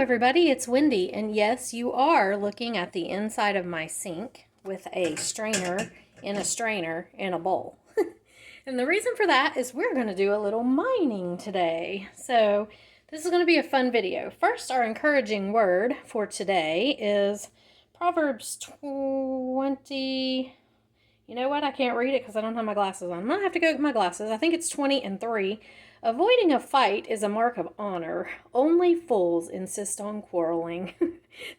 everybody, it's Wendy, and yes, you are looking at the inside of my sink with a strainer in a strainer in a bowl. And the reason for that is we're going to do a little mining today. So this is going to be a fun video. First, our encouraging word for today is Proverbs 20. You know what? I can't read it because I don't have my glasses on. I'm going to have to go get my glasses. I think it's 20:3. Avoiding a fight is a mark of honor. Only fools insist on quarreling.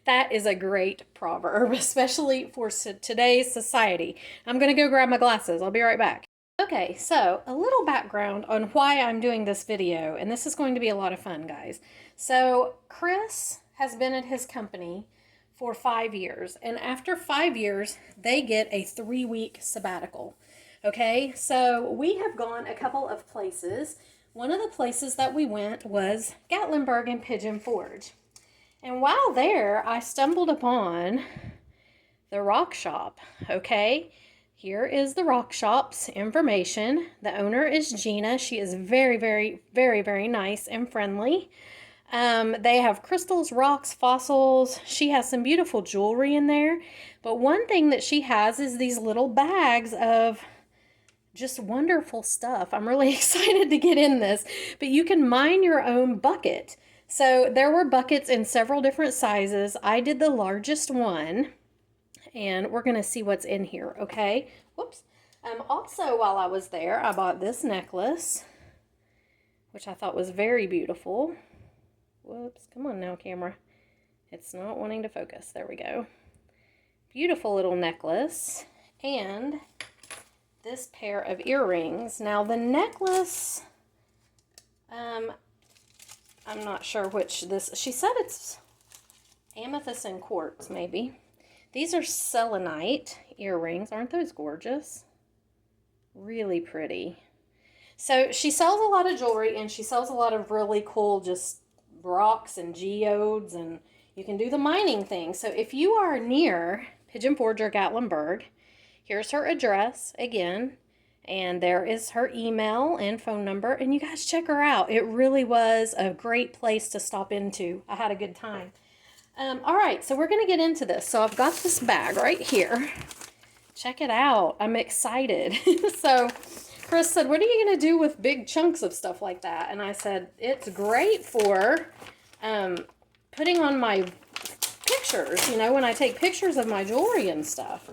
That is a great proverb, especially for today's society. I'm going to go grab my glasses. I'll be right back. Okay, so a little background on why I'm doing this video, and this is going to be a lot of fun, guys. So Chris has been at his company for 5 years, and after 5 years, they get a 3-week sabbatical. Okay, so we have gone a couple of places. One of the places that we went was Gatlinburg and Pigeon Forge. And while there, I stumbled upon the rock shop. Okay, here is the rock shop's information. The owner is Gina. She is very, very, very, very nice and friendly. They have crystals, rocks, fossils. She has some beautiful jewelry in there. But one thing that she has is these little bags of just wonderful stuff. I'm really excited to get in this, but you can mine your own bucket. So there were buckets in several different sizes. I did the largest one, and we're going to see what's in here, okay? Whoops. Also, while I was there, I bought this necklace, which I thought was very beautiful. Whoops, come on now, camera. It's not wanting to focus. There we go. Beautiful little necklace. And this pair of earrings. Now the necklace, I'm not sure which this, she said it's amethyst and quartz maybe. These are selenite earrings. Aren't those gorgeous? Really pretty. So she sells a lot of jewelry, and she sells a lot of really cool just rocks and geodes, and you can do the mining thing. So if you are near Pigeon Forge or Gatlinburg, here's her address again, and there is her email and phone number, and you guys check her out. It really was a great place to stop into. I had a good time. All right, so we're going to get into this. So I've got this bag right here. Check it out. I'm excited. So Chris said, what are you going to do with big chunks of stuff like that? And I said, it's great for putting on my pictures, you know, when I take pictures of my jewelry and stuff.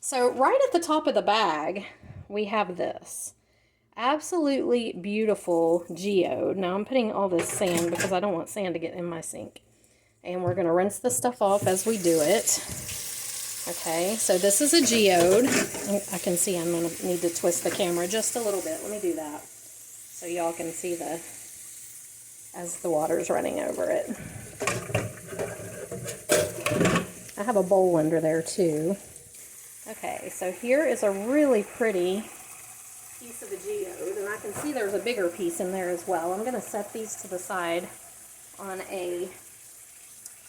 So right at the top of the bag, we have this absolutely beautiful geode. Now I'm putting all this sand because I don't want sand to get in my sink. And we're going to rinse this stuff off as we do it. Okay, so this is a geode. I can see I'm going to need to twist the camera just a little bit. Let me do that so y'all can see as the water's running over it. I have a bowl under there too. Okay, so here is a really pretty piece of the geode, and I can see there's a bigger piece in there as well. I'm going to set these to the side on a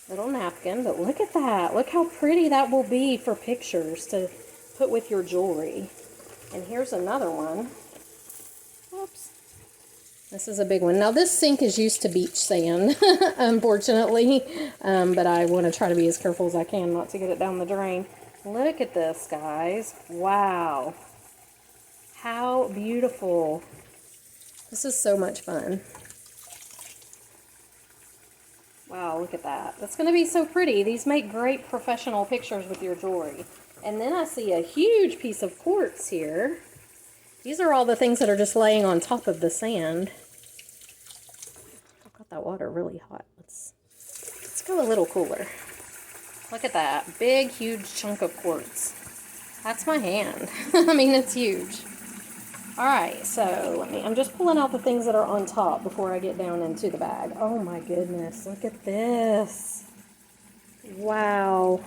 little napkin, but look at that. Look how pretty that will be for pictures to put with your jewelry. And here's another one. Whoops. This is a big one. Now this sink is used to beach sand, unfortunately, but I want to try to be as careful as I can not to get it down the drain. Look at this, guys. Wow. How beautiful. This is so much fun. Wow, look at that. That's going to be so pretty. These make great professional pictures with your jewelry. And then I see a huge piece of quartz here. These are all the things that are just laying on top of the sand. I've got that water really hot. Let's go a little cooler. Look at that. Big, huge chunk of quartz. That's my hand. I mean, it's huge. Alright, so I'm just pulling out the things that are on top before I get down into the bag. Oh my goodness, look at this. Wow.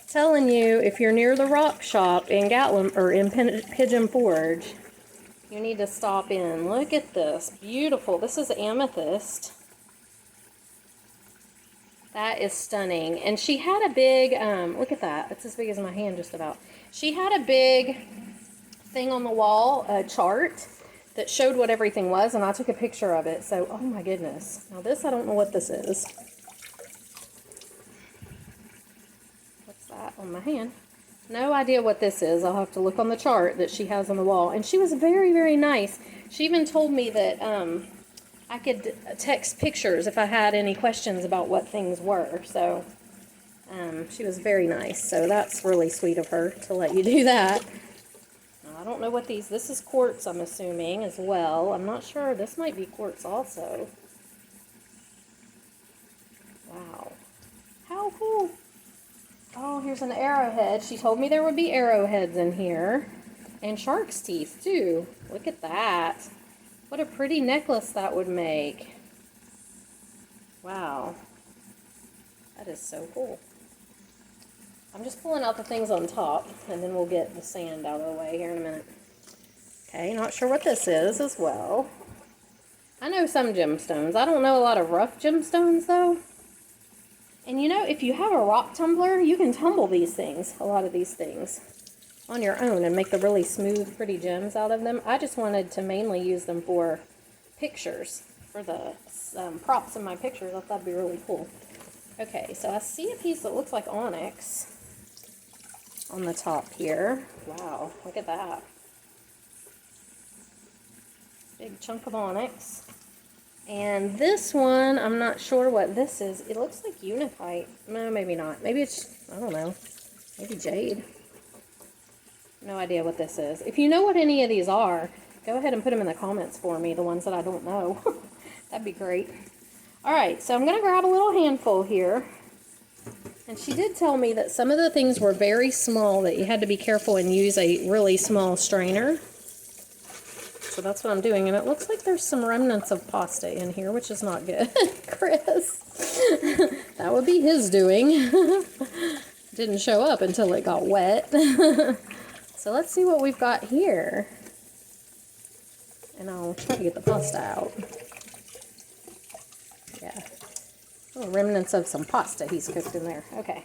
Telling you, if you're near the rock shop in Pigeon Forge, you need to stop in. Look at this. Beautiful. This is amethyst. That is stunning. And she had a big, look at that. It's as big as my hand just about. She had a big thing on the wall, a chart that showed what everything was, and I took a picture of it. So, oh my goodness. Now this, I don't know what this is. on my hand. No idea what this is. I'll have to look on the chart that she has on the wall. And she was very, very nice. She even told me that I could text pictures if I had any questions about what things were. So she was very nice. So that's really sweet of her to let you do that. I don't know what these... This is quartz, I'm assuming, as well. I'm not sure. This might be quartz also. Wow. How cool. Oh, here's an arrowhead. She told me there would be arrowheads in here. And shark's teeth, too. Look at that. What a pretty necklace that would make. Wow. That is so cool. I'm just pulling out the things on top, and then we'll get the sand out of the way here in a minute. Okay, not sure what this is as well. I know some gemstones. I don't know a lot of rough gemstones, though. And you know, if you have a rock tumbler, you can tumble these things, a lot of these things, on your own and make the really smooth, pretty gems out of them. I just wanted to mainly use them for pictures, for the props in my pictures. I thought that'd be really cool. Okay, so I see a piece that looks like onyx on the top here. Wow, look at that. Big chunk of onyx. And this one, I'm not sure what this is. It looks like unitite. No, maybe not. Maybe it's, I don't know. Maybe jade. No idea what this is. If you know what any of these are, go ahead and put them in the comments for me, the ones that I don't know. That'd be great. Alright, so I'm going to grab a little handful here. And she did tell me that some of the things were very small, that you had to be careful and use a really small strainer. So that's what I'm doing, and it looks like there's some remnants of pasta in here, which is not good. Chris, that would be his doing. Didn't show up until it got wet. So let's see what we've got here. And I'll try to get the pasta out. Yeah, little remnants of some pasta he's cooked in there. Okay,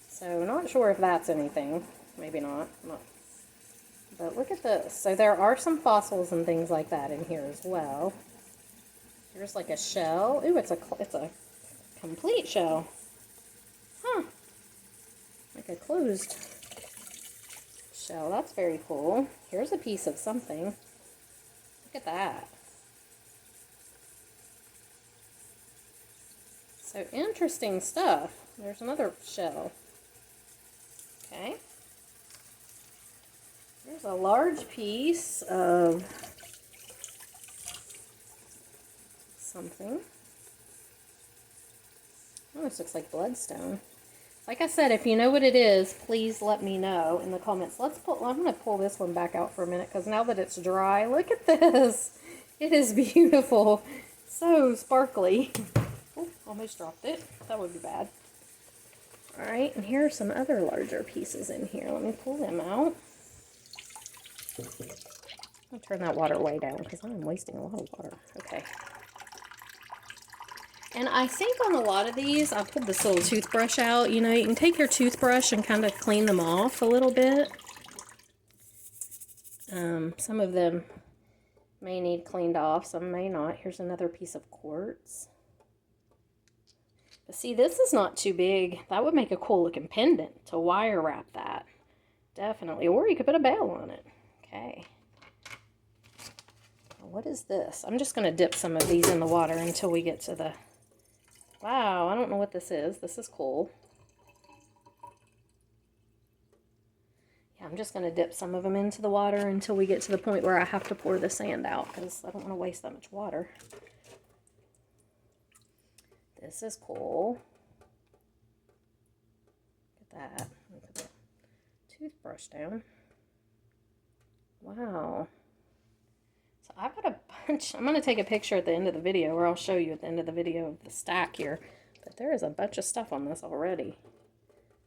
so not sure if that's anything. Maybe not. But look at this. So there are some fossils and things like that in here as well. Here's like a shell. Ooh, it's a complete shell. Huh. Like a closed shell. That's very cool. Here's a piece of something. Look at that. So interesting stuff. There's another shell. Okay. There's a large piece of something. Almost looks like bloodstone. Like I said, if you know what it is, please let me know in the comments. I'm going to pull this one back out for a minute, because now that it's dry, look at this. It is beautiful. So sparkly. Oh, almost dropped it. That would be bad. Alright, and here are some other larger pieces in here. Let me pull them out. I'll turn that water way down, because I'm wasting a lot of water. Okay. And I think on a lot of these, I pulled this little toothbrush out. You know, you can take your toothbrush and kind of clean them off a little bit. Some of them may need cleaned off, some may not. Here's another piece of quartz. But see, this is not too big. That would make a cool looking pendant to wire wrap that. Definitely. Or you could put a bell on it. Okay. What is this? I'm just going to dip some of these in the water until we get to the... Wow, I don't know what this is. This is cool. Yeah, I'm just going to dip some of them into the water until we get to the point where I have to pour the sand out, because I don't want to waste that much water. This is cool. Look at that. Let me put the toothbrush down. Wow. So I've got a bunch. I'm going to take a picture at the end of the video, or I'll show you at the end of the video of the stack here. But there is a bunch of stuff on this already.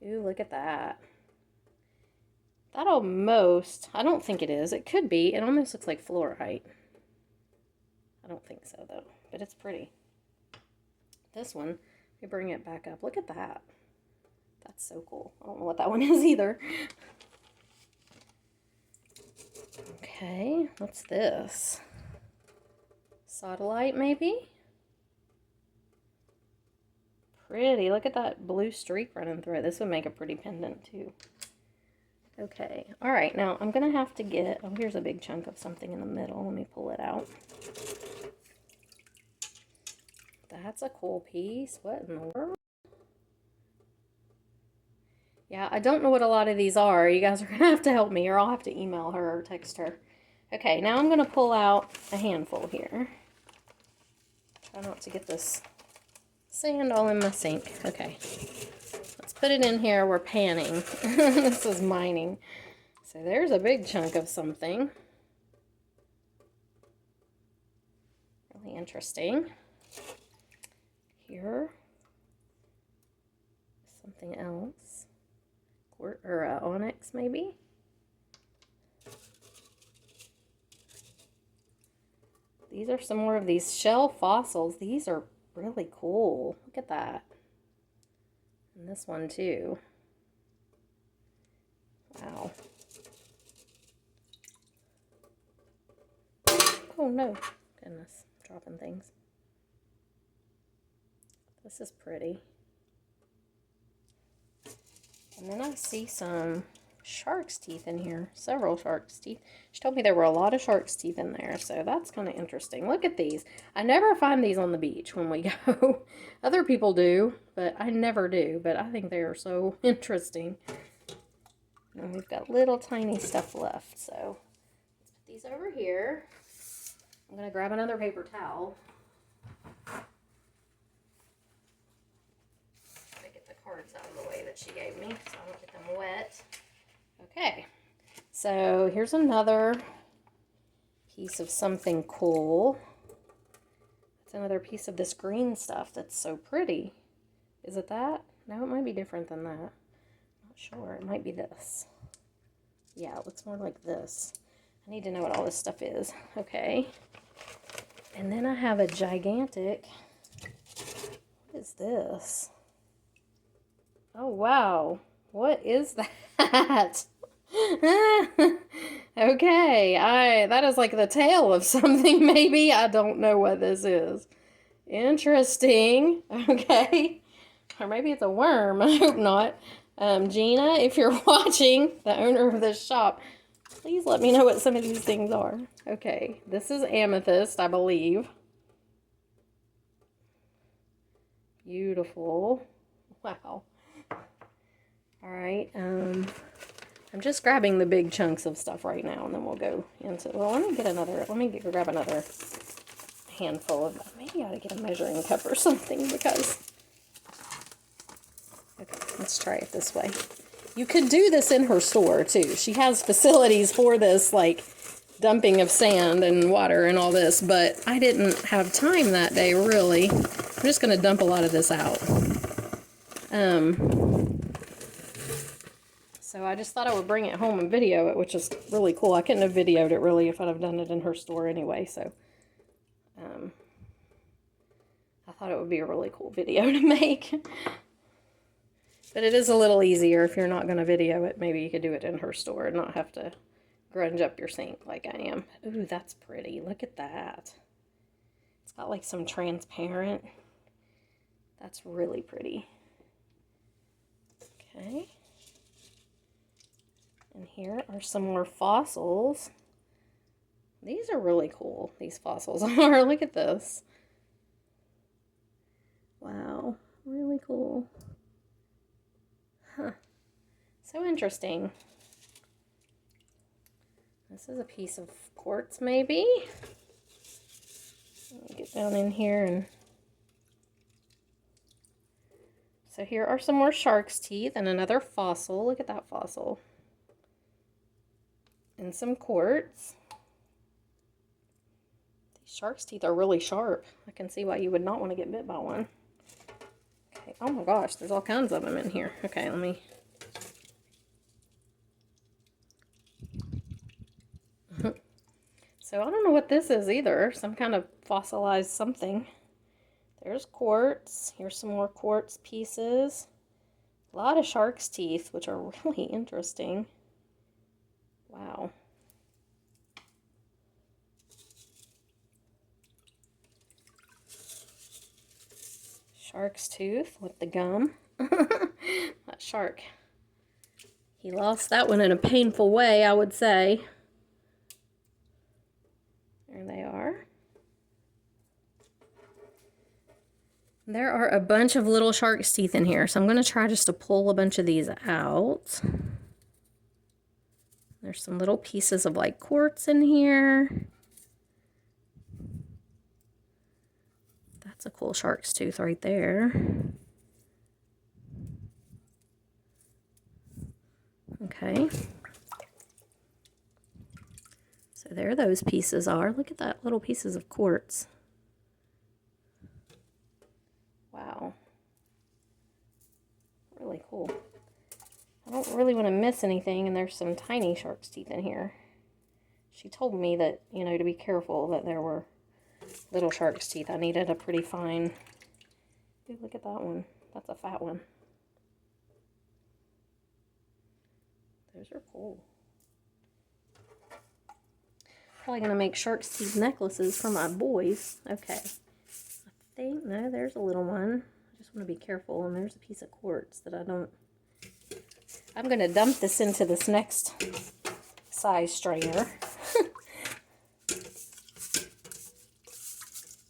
Ooh, look at that. That almost, I don't think it is. It could be. It almost looks like fluorite. I don't think so, though. But it's pretty. This one, let me bring it back up. Look at that. That's so cool. I don't know what that one is either. Okay, what's this? Sodalite, maybe? pretty. Look at that blue streak running through it. This would make a pretty pendant too. Okay, all right, now I'm gonna have to get, oh, here's a big chunk of something in the middle. Let me pull it out. That's a cool piece. What in the world? Yeah, I don't know what a lot of these are. You guys are gonna have to help me, or I'll have to email her or text her. Okay, now I'm gonna pull out a handful here. Try not to get this sand all in my sink. Okay, let's put it in here. We're panning. This is mining. So there's a big chunk of something. Really interesting. Here, something else. Or onyx maybe. These are some more of these shell fossils. These are really cool. Look at that. And this one too. Wow. Oh no. Goodness. Dropping things. This is pretty. And then I see some shark's teeth in here. Several shark's teeth. She told me there were a lot of shark's teeth in there, so that's kind of interesting. Look at these. I never find these on the beach when we go. Other people do, but I never do. But I think they are so interesting. And we've got little tiny stuff left, so let's put these over here. I'm going to grab another paper towel. Cards out of the way that she gave me so I don't get them wet. Okay, so here's another piece of something cool. It's another piece of this green stuff that's so pretty. Is it that? No, it might be different than that. Not sure. It might be this. Yeah, it looks more like this. I need to know what all this stuff is. Okay. And then I have a gigantic, what is this? Oh, wow. What is that? Okay. That is like the tail of something, maybe. I don't know what this is. Interesting. Okay. Or maybe it's a worm. I hope not. Gina, if you're watching, the owner of this shop, please let me know what some of these things are. Okay. This is amethyst, I believe. Beautiful. Wow. All right, I'm just grabbing the big chunks of stuff right now, and then we'll go into, well, let me grab another handful of, maybe I ought to get a measuring cup or something, because, okay, let's try it this way. You could do this in her store, too. She has facilities for this, like, dumping of sand and water and all this, but I didn't have time that day, really. I'm just going to dump a lot of this out. So I just thought I would bring it home and video it, which is really cool. I couldn't have videoed it really if I'd have done it in her store anyway, so I thought it would be a really cool video to make. But it is a little easier if you're not going to video it. Maybe you could do it in her store and not have to grunge up your sink like I am. Ooh, that's pretty. Look at that. It's got like some transparent. That's really pretty. Okay. And here are some more fossils. These are really cool, these fossils are. Look at this. Wow, really cool. Huh. So interesting. This is a piece of quartz, maybe. Let me get down in here and... So here are some more shark's teeth and another fossil. Look at that fossil. And some quartz. These shark's teeth are really sharp. I can see why you would not want to get bit by one. Okay. Oh my gosh, there's all kinds of them in here. Okay, let me... So I don't know what this is either. Some kind of fossilized something. There's quartz. Here's some more quartz pieces. A lot of shark's teeth, which are really interesting. Wow. Shark's tooth with the gum. That shark. He lost that one in a painful way, I would say. There they are. There are a bunch of little shark's teeth in here, so I'm going to try just to pull a bunch of these out. There's some little pieces of like quartz in here. That's a cool shark's tooth right there. Okay. So there those pieces are. Look at that little pieces of quartz. Wow. Really cool. I don't really want to miss anything, and there's some tiny shark's teeth in here. She told me that, you know, to be careful that there were little shark's teeth. I needed a pretty fine... Ooh, look at that one. That's a fat one. Those are cool. Probably going to make shark's teeth necklaces for my boys. Okay. I think, no, there's a little one. I just want to be careful, and there's a piece of quartz that I don't... I'm going to dump this into this next size strainer.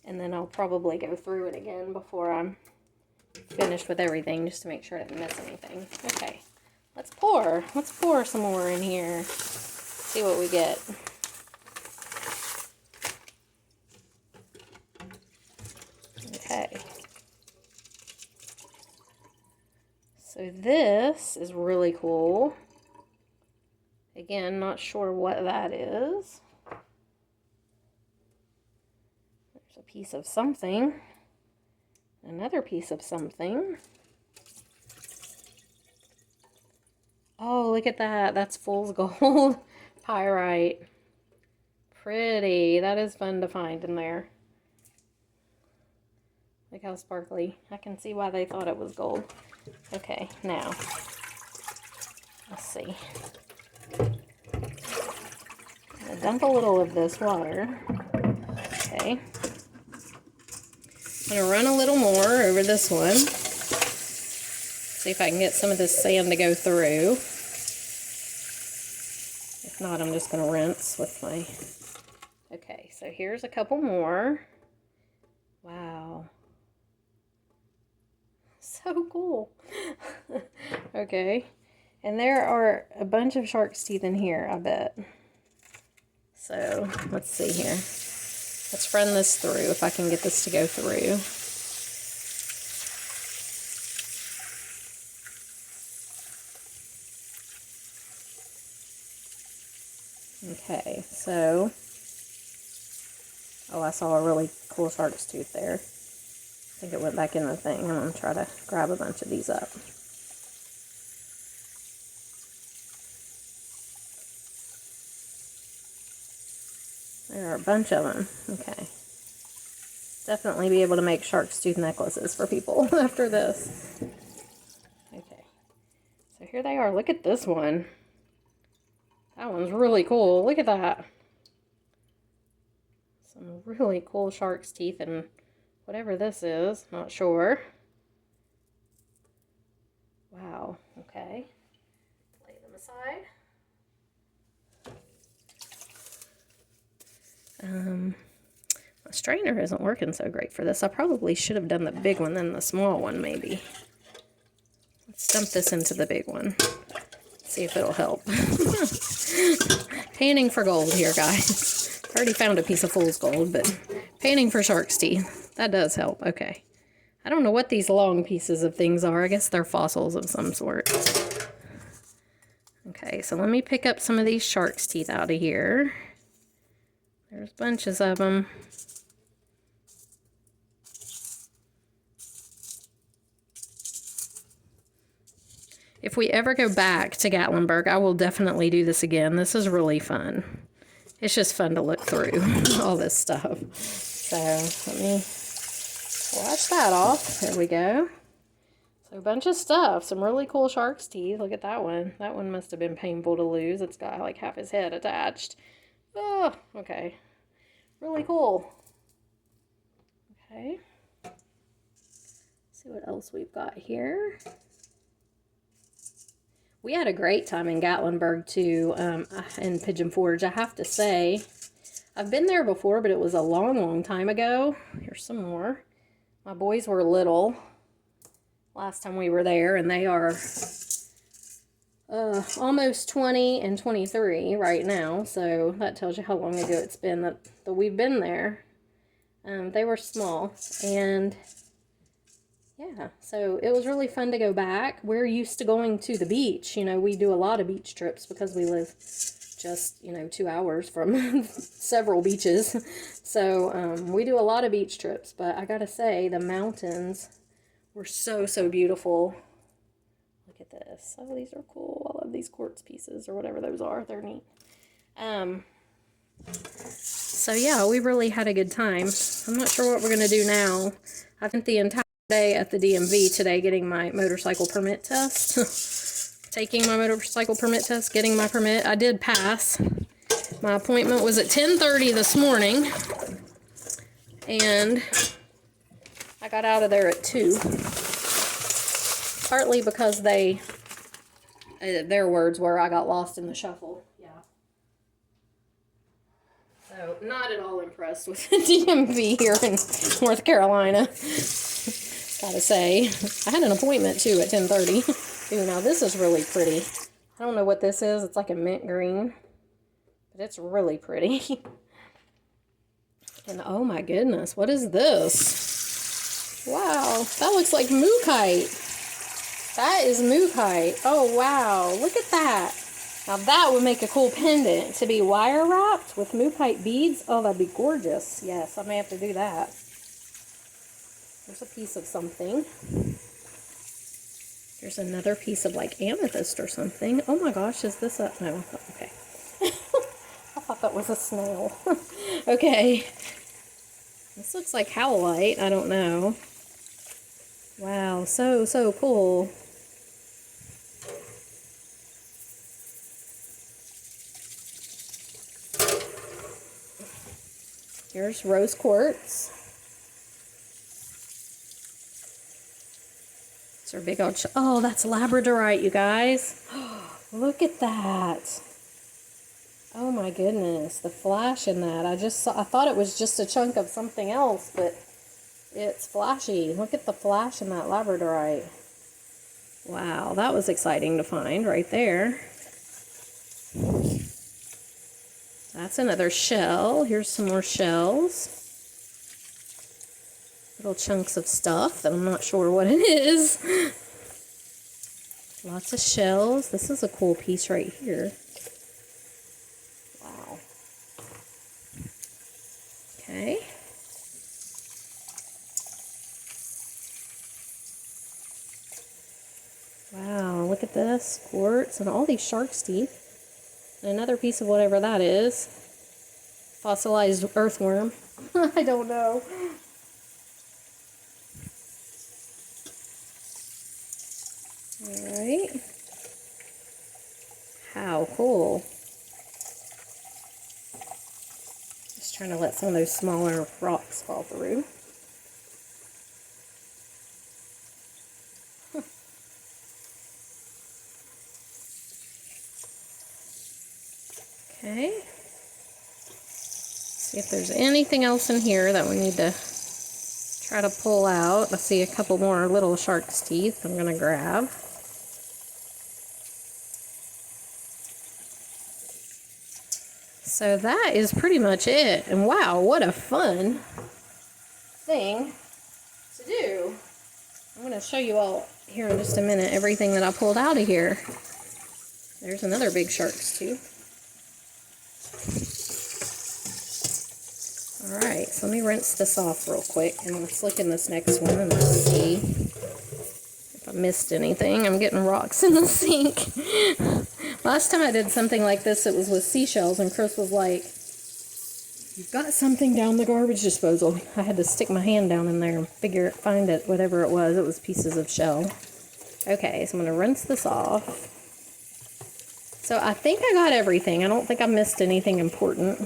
And then I'll probably go through it again before I'm finished with everything, just to make sure I didn't miss anything. Okay, let's pour. Let's pour some more in here. See what we get. Okay. So this is really cool. Again, not sure what that is. There's a piece of something. Another piece of something. Oh, look at that. That's fool's gold pyrite. Pretty. That is fun to find in there. Look how sparkly. I can see why they thought it was gold. Okay, now, let's see. I'm gonna dump a little of this water. Okay. I'm gonna run a little more over this one. See if I can get some of this sand to go through. If not, I'm just gonna rinse with my... Okay, so here's a couple more. Wow. So cool. Okay. And there are a bunch of shark's teeth in here, I bet. So, let's see here. Let's run this through, if I can get this to go through. Okay, so... Oh, I saw a really cool shark's tooth there. I think it went back in the thing. I'm going to try to grab a bunch of these up. There are a bunch of them. Okay. Definitely be able to make shark's tooth necklaces for people after this. Okay. So here they are. Look at this one. That one's really cool. Look at that. Some really cool shark's teeth and whatever this is. Not sure. Wow. Okay. Lay them aside. My strainer isn't working so great for this. I probably should have done the big one than the small one, maybe. Let's dump this into the big one. See if it'll help. Panning for gold here, guys. Already found a piece of fool's gold, but panning for shark's teeth. That does help. Okay. I don't know what these long pieces of things are. I guess they're fossils of some sort. Okay, so let me pick up some of these shark's teeth out of here. There's bunches of them. If we ever go back to Gatlinburg, I will definitely do this again. This is really fun. It's just fun to look through all this stuff. So let me wash that off. There we go. So a bunch of stuff. Some really cool shark's teeth. Look at that one. That one must have been painful to lose. It's got like half his head attached. Oh, okay. Really cool. Okay. See what else we've got here. We had a great time in Gatlinburg too, in Pigeon Forge. I have to say, I've been there before, but it was a long, long time ago. Here's some more. My boys were little last time we were there, and they are almost 20 and 23 right now. So that tells you how long ago it's been that we've been there. They were small, and yeah, so it was really fun to go back. We're used to going to the beach. You know, we do a lot of beach trips because we live just, 2 hours from several beaches. So we do a lot of beach trips, but I gotta say the mountains were so, so beautiful. Look at this. Oh, these are cool. I love these quartz pieces or whatever those are. They're neat. So yeah, we really had a good time. I'm not sure what we're gonna do now. I spent the entire day at the DMV today getting my motorcycle permit test. Taking my motorcycle permit test, getting my permit. I did pass. My appointment was at 10:30 this morning, and I got out of there at 2. Partly because their words were, I got lost in the shuffle. Yeah. So, not at all impressed with the DMV here in North Carolina. Gotta say. I had an appointment too at 10:30. Ooh, now this is really pretty. I don't know what this is. It's like a mint green. But it's really pretty. And oh my goodness, what is this? Wow, that looks like mookaite. That is mookaite. Oh wow, look at that. Now that would make a cool pendant to be wire wrapped with mookaite beads. Oh, that'd be gorgeous. Yes, I may have to do that. There's a piece of something. There's another piece of like amethyst or something. Oh my gosh, is this a... No, okay. I thought that was a snail. Okay. This looks like howlite. I don't know. Wow, so, so cool. Here's rose quartz. It's our big old... Oh, that's labradorite, you guys. Look at that. Oh my goodness, the flash in that. I thought it was just a chunk of something else, but it's flashy. Look at the flash in that labradorite. Wow, that was exciting to find right there. That's another shell. Here's some more shells. Little chunks of stuff that I'm not sure what it is. Lots of shells. This is a cool piece right here. Wow. Okay. Wow, look at this. Quartz and all these shark's teeth. And another piece of whatever that is. Fossilized earthworm. I don't know. Alright. How cool. Just trying to let some of those smaller rocks fall through. Okay. See if there's anything else in here that we need to try to pull out. I see a couple more little shark's teeth I'm going to grab. So that is pretty much it. And wow, what a fun thing to do. I'm going to show you all here in just a minute everything that I pulled out of here. There's another big shark's tooth. Alright, so let me rinse this off real quick and we'll slick in this next one and let's see if I missed anything. I'm getting rocks in the sink. Last time I did something like this, it was with seashells, and Chris was like, "You've got something down the garbage disposal." I had to stick my hand down in there and find it, whatever it was. It was pieces of shell. Okay, so I'm going to rinse this off. So I think I got everything. I don't think I missed anything important.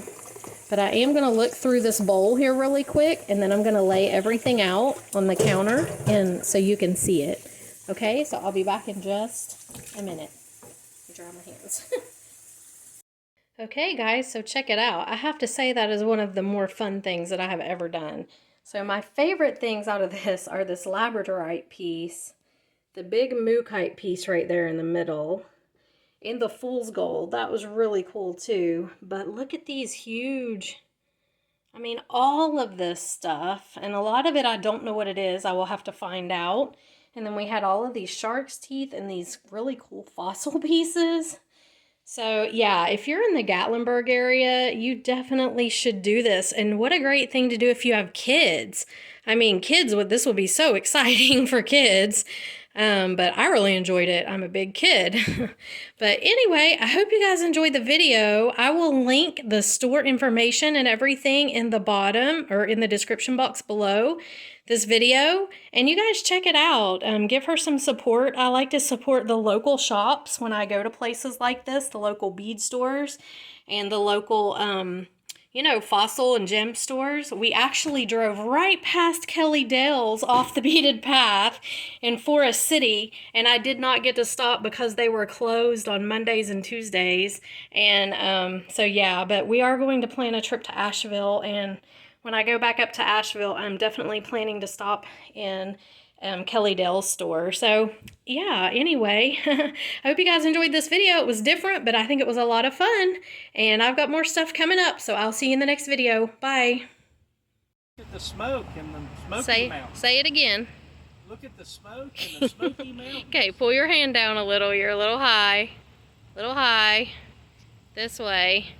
But I am going to look through this bowl here really quick, and then I'm going to lay everything out on the counter and so you can see it. Okay, so I'll be back in just a minute. Dry my hands. Okay, guys, so check it out. I have to say that is one of the more fun things that I have ever done. So my favorite things out of this are this labradorite piece, the big mookaite piece right there in the middle, and the fool's gold. That was really cool too. But look at these huge, I mean, all of this stuff, and a lot of it I don't know what it is. I will have to find out. And then we had all of these shark's teeth and these really cool fossil pieces. So yeah, if you're in the Gatlinburg area, you definitely should do this. And what a great thing to do if you have kids. I mean, this will be so exciting for kids. But I really enjoyed it. I'm a big kid. But anyway, I hope you guys enjoyed the video. I will link the store information and everything in the bottom or in the description box below this video. And you guys check it out. Give her some support. I like to support the local shops when I go to places like this, the local bead stores and the local you know, fossil and gem stores. We actually drove right past Kelly Dale's off the beaded path in Forest City, and I did not get to stop because they were closed on Mondays and Tuesdays. And so yeah, but we are going to plan a trip to Asheville, and when I go back up to Asheville, I'm definitely planning to stop in Kelly Dale's store. So yeah, anyway, I hope you guys enjoyed this video. It was different, but I think it was a lot of fun, and I've got more stuff coming up, so I'll see you in the next video. Bye. Look at the smoke and the smoky mountain. Say it again. Look at the smoke and the smoky mountain. Okay, pull your hand down a little. You're a little high. Little high. This way.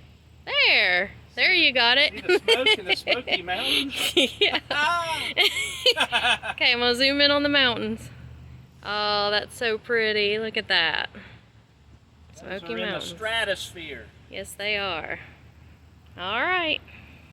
There. There, you got it. See the smoke and the smoky mountains? Yeah. Okay, I'm going to zoom in on the mountains. Oh, that's so pretty. Look at that. Smoky mountains. In the stratosphere. Yes, they are. All right.